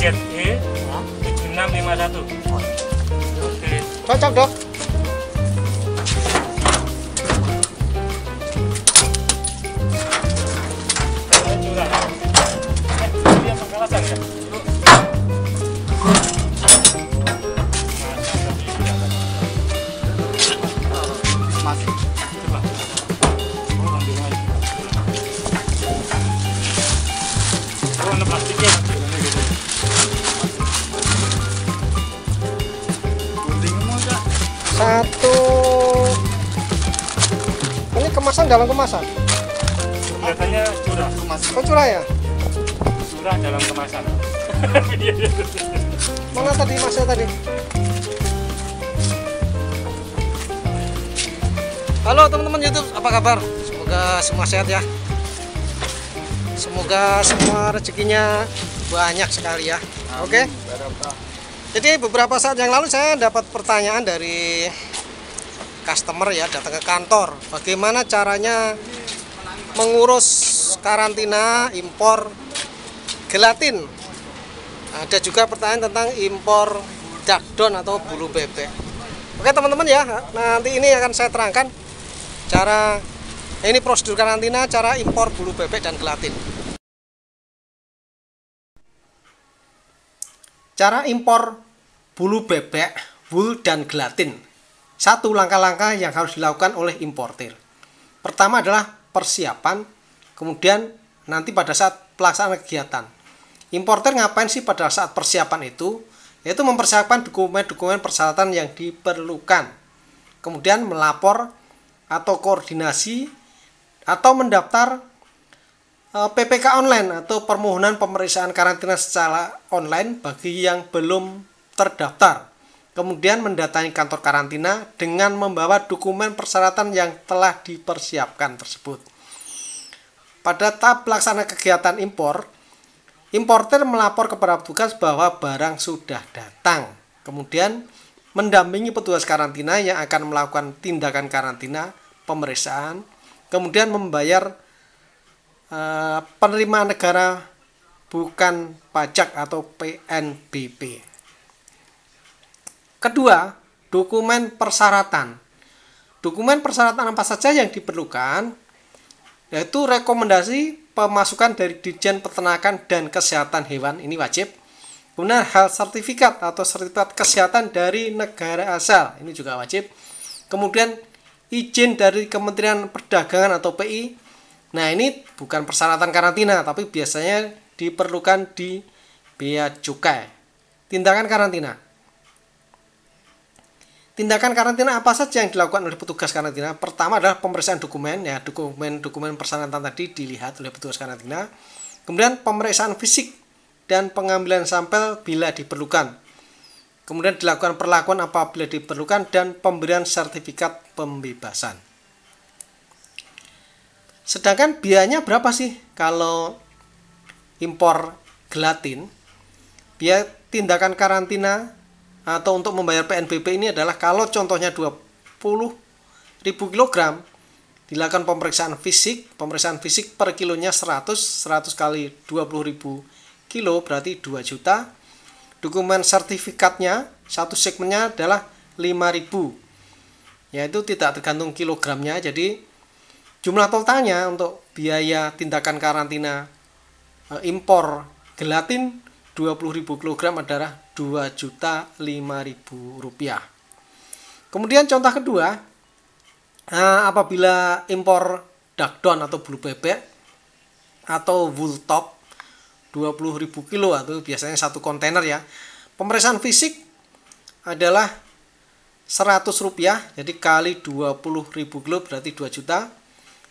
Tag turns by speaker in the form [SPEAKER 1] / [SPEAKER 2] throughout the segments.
[SPEAKER 1] ZE 7651. Oke.
[SPEAKER 2] Cocok dok.
[SPEAKER 1] Dia pengalasan ya.
[SPEAKER 2] Masih.
[SPEAKER 1] Coba. Oh, ambil lagi. Oh, ada plastiknya.
[SPEAKER 2] Satu. Ini kemasan dalam kemasan.
[SPEAKER 1] Kelihatannya curah.
[SPEAKER 2] Oh curah ya?
[SPEAKER 1] Curah dalam kemasan.
[SPEAKER 2] Mana tadi masnya tadi? Halo teman-teman YouTube, apa kabar? Semoga semua sehat ya. Semoga semua rezekinya banyak sekali ya. Oke. Jadi beberapa saat yang lalu saya dapat pertanyaan dari customer ya, datang ke kantor. Bagaimana caranya mengurus karantina impor gelatin? Ada juga pertanyaan tentang impor dakdon atau bulu bebek. Oke teman-teman ya, nanti ini akan saya terangkan cara ini prosedur karantina, cara impor bulu bebek dan gelatin. Cara impor bulu bebek, wool dan gelatin. Satu langkah-langkah yang harus dilakukan oleh importir. Pertama adalah persiapan, kemudian nanti pada saat pelaksanaan kegiatan. Importir ngapain sih pada saat persiapan itu? Yaitu mempersiapkan dokumen-dokumen persyaratan yang diperlukan. Kemudian melapor atau koordinasi atau mendaftar PPK online atau permohonan pemeriksaan karantina secara online bagi yang belum terdaftar. Kemudian mendatangi kantor karantina dengan membawa dokumen persyaratan yang telah dipersiapkan tersebut. Pada tahap pelaksanaan kegiatan impor, importer melapor kepada petugas bahwa barang sudah datang. Kemudian mendampingi petugas karantina yang akan melakukan tindakan karantina, pemeriksaan, kemudian membayar penerimaan negara bukan pajak atau PNBP. Kedua, dokumen persyaratan. Dokumen persyaratan apa saja yang diperlukan? Yaitu rekomendasi pemasukan dari Ditjen Peternakan dan Kesehatan Hewan, ini wajib. Kemudian health sertifikat atau sertifikat kesehatan dari negara asal, ini juga wajib. Kemudian izin dari Kementerian Perdagangan atau PI. Nah ini bukan persyaratan karantina, tapi biasanya diperlukan di bea cukai. Tindakan karantina. Tindakan karantina apa saja yang dilakukan oleh petugas karantina? Pertama adalah pemeriksaan dokumen, ya dokumen persyaratan tadi dilihat oleh petugas karantina. Kemudian pemeriksaan fisik dan pengambilan sampel bila diperlukan. Kemudian dilakukan perlakuan apabila diperlukan dan pemberian sertifikat pembebasan. Sedangkan biayanya berapa sih kalau impor gelatin? Biaya tindakan karantina atau untuk membayar PNBP ini adalah kalau contohnya 20.000 kg dilakukan pemeriksaan fisik per kilonya 100 kali 20.000 kilo berarti 2 juta. Dokumen sertifikatnya satu segmennya adalah 5.000, yaitu tidak tergantung kilogramnya. Jadi jumlah totalnya untuk biaya tindakan karantina impor gelatin 20.000 kg adalah Rp2.500.000. Kemudian contoh kedua, apabila impor dakdon atau bulu bebek atau wool top 20.000 kilo atau biasanya satu kontainer ya, pemeriksaan fisik adalah Rp100, jadi kali 20.000 kilo berarti 2 juta.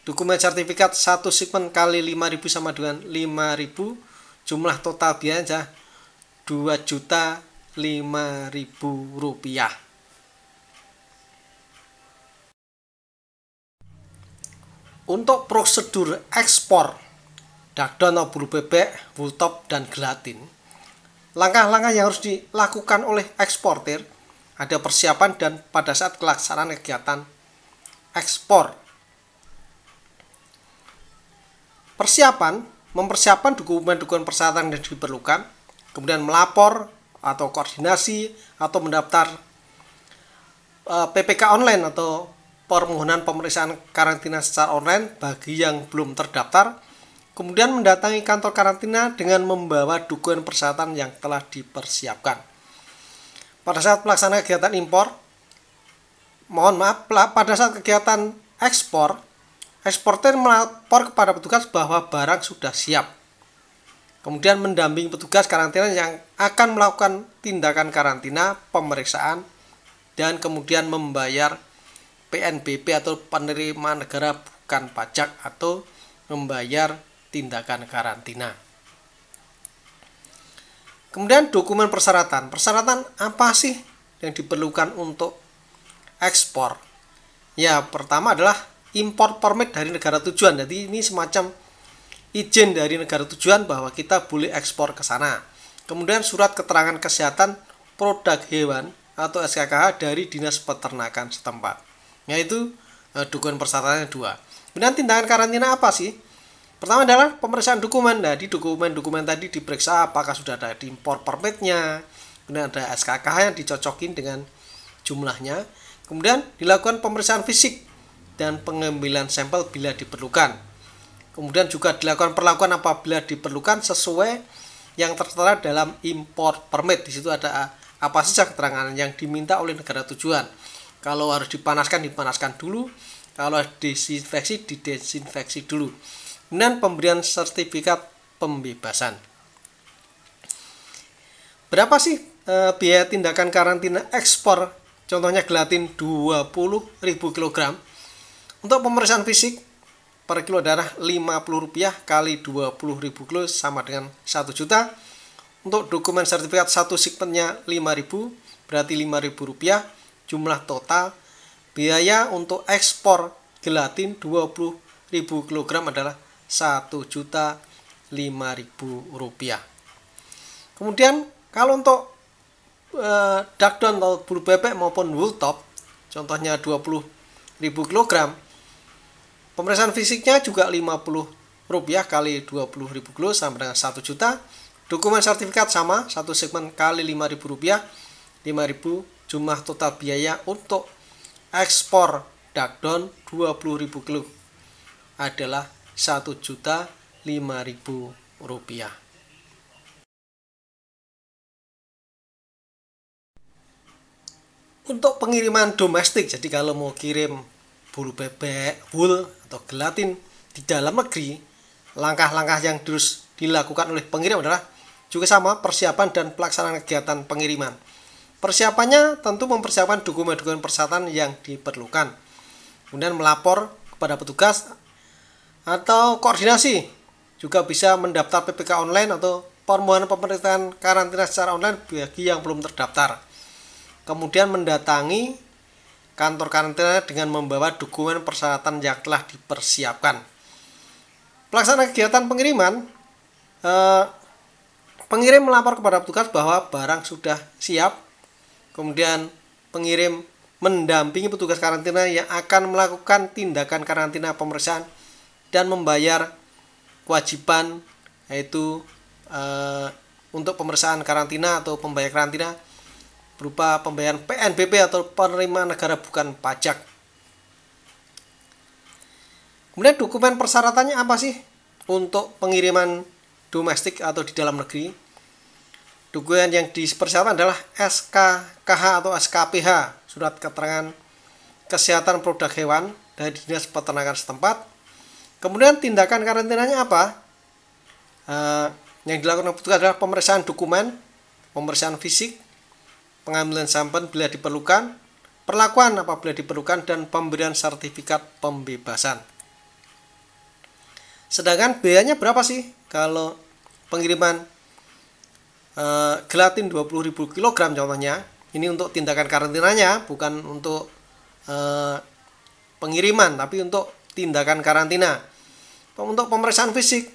[SPEAKER 2] Dokumen sertifikat satu segmen kali 5.000 sama dengan 5.000, jumlah total biaya Rp2.500.000. Untuk prosedur ekspor dakdon atau bulu bebek, wool top, dan gelatin, langkah-langkah yang harus dilakukan oleh eksportir ada persiapan dan pada saat pelaksanaan kegiatan ekspor. Persiapan, mempersiapkan dokumen-dokumen persyaratan yang diperlukan, kemudian melapor atau koordinasi atau mendaftar PPK online atau permohonan pemeriksaan karantina secara online bagi yang belum terdaftar, kemudian mendatangi kantor karantina dengan membawa dokumen persyaratan yang telah dipersiapkan. Pada saat pelaksanaan kegiatan impor, pada saat kegiatan ekspor, eksportir melapor kepada petugas bahwa barang sudah siap. Kemudian mendampingi petugas karantina yang akan melakukan tindakan karantina, pemeriksaan, dan kemudian membayar PNBP atau penerimaan negara bukan pajak atau membayar tindakan karantina. Kemudian dokumen persyaratan. Persyaratan apa sih yang diperlukan untuk ekspor? Ya, pertama adalah import permit dari negara tujuan. Jadi ini semacam izin dari negara tujuan bahwa kita boleh ekspor ke sana. Kemudian surat keterangan kesehatan produk hewan atau SKKH dari Dinas Peternakan setempat. Yaitu dokumen persyaratannya 2. Kemudian tindakan karantina apa sih? Pertama adalah pemeriksaan dokumen. Nah, di dokumen-dokumen tadi diperiksa apakah sudah ada di import permitnya, kemudian ada SKKH yang dicocokin dengan jumlahnya. Kemudian dilakukan pemeriksaan fisik dan pengambilan sampel bila diperlukan. Kemudian juga dilakukan perlakuan apabila diperlukan sesuai yang tertera dalam import permit. Di situ ada apa saja keterangan yang diminta oleh negara tujuan. Kalau harus dipanaskan dulu. Kalau harus didesinfeksi dulu. Kemudian pemberian sertifikat pembebasan. Berapa sih biaya tindakan karantina ekspor? Contohnya gelatin 20.000 kg. Untuk pemeriksaan fisik per kilo darah Rp50 kali 20.000 kilo sama dengan 1 juta. Untuk dokumen sertifikat satu segmennya 5.000 berarti Rp5.000. Jumlah total biaya untuk ekspor gelatin 20.000 kg adalah Rp1.005.000. Kemudian kalau untuk dakdon atau bulu bebek maupun wool top, contohnya 20.000 kg, pemeriksaan fisiknya juga Rp50 kali 20.000 kilo sama dengan 1 juta. Dokumen sertifikat sama, satu segmen kali Rp5.000, 5.000. Jumlah total biaya untuk ekspor dakdon 20.000 kilo adalah Rp1.005.000. Untuk pengiriman domestik, jadi kalau mau kirim bulu bebek, wool atau gelatin di dalam negeri, langkah-langkah yang terus dilakukan oleh pengirim adalah juga sama, persiapan dan pelaksanaan kegiatan pengiriman. Persiapannya tentu mempersiapkan dokumen-dokumen persyaratan yang diperlukan. Kemudian melapor kepada petugas atau koordinasi. Juga bisa mendaftar PPK online atau permohonan pemeriksaan karantina secara online bagi yang belum terdaftar. Kemudian mendatangi kantor karantina dengan membawa dokumen persyaratan yang telah dipersiapkan. Pelaksanaan kegiatan pengiriman, pengirim melapor kepada petugas bahwa barang sudah siap. Kemudian pengirim mendampingi petugas karantina yang akan melakukan tindakan karantina pemeriksaan dan membayar kewajiban, yaitu untuk pemeriksaan karantina atau pembayar karantina berupa pembayaran PNBP atau penerimaan negara bukan pajak. Kemudian dokumen persyaratannya apa sih untuk pengiriman domestik atau di dalam negeri? Dokumen yang dipersyaratkan adalah SKKH atau SKPH, surat keterangan kesehatan produk hewan dari Dinas Peternakan setempat. Kemudian tindakan karantinanya apa? Yang dilakukan petugas adalah pemeriksaan dokumen, pemeriksaan fisik, pengambilan sampel bila diperlukan, perlakuan apabila diperlukan, dan pemberian sertifikat pembebasan. Sedangkan biayanya berapa sih kalau pengiriman gelatin 20.000 kg contohnya? Ini untuk tindakan karantinanya, bukan untuk pengiriman, tapi untuk tindakan karantina. Untuk pemeriksaan fisik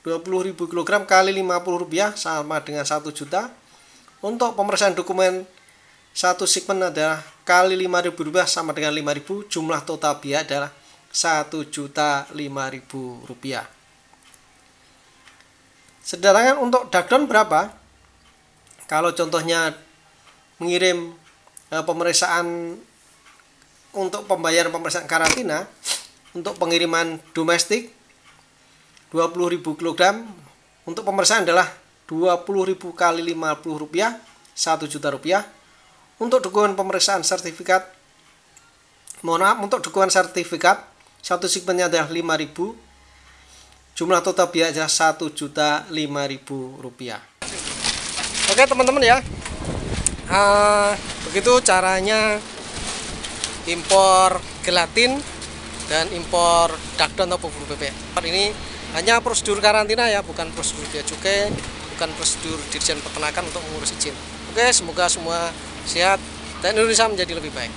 [SPEAKER 2] 20.000 kg kali Rp50 sama dengan 1 juta. Untuk pemeriksaan dokumen 1 segmen adalah kali Rp5.000 sama dengan 5.000. Jumlah total biaya adalah Rp1.005.000. Sedangkan untuk dakdon berapa? Kalau contohnya mengirim pemeriksaan untuk pembayaran pemeriksaan karantina untuk pengiriman domestik 20.000 kg, untuk pemeriksaan adalah 20.000 kali Rp50 1 juta rupiah. Untuk dokumen pemeriksaan sertifikat, untuk dokumen sertifikat 1 segmennya adalah 5.000. Jumlah total biaya adalah Rp1.005.000. Oke teman-teman ya, begitu caranya impor gelatin dan impor dakdon atau bulu bebek. Ini hanya prosedur karantina ya, bukan prosedur bea cukai, bukan prosedur Dirjen Peternakan untuk mengurus izin. Oke, semoga semua sehat dan Indonesia menjadi lebih baik.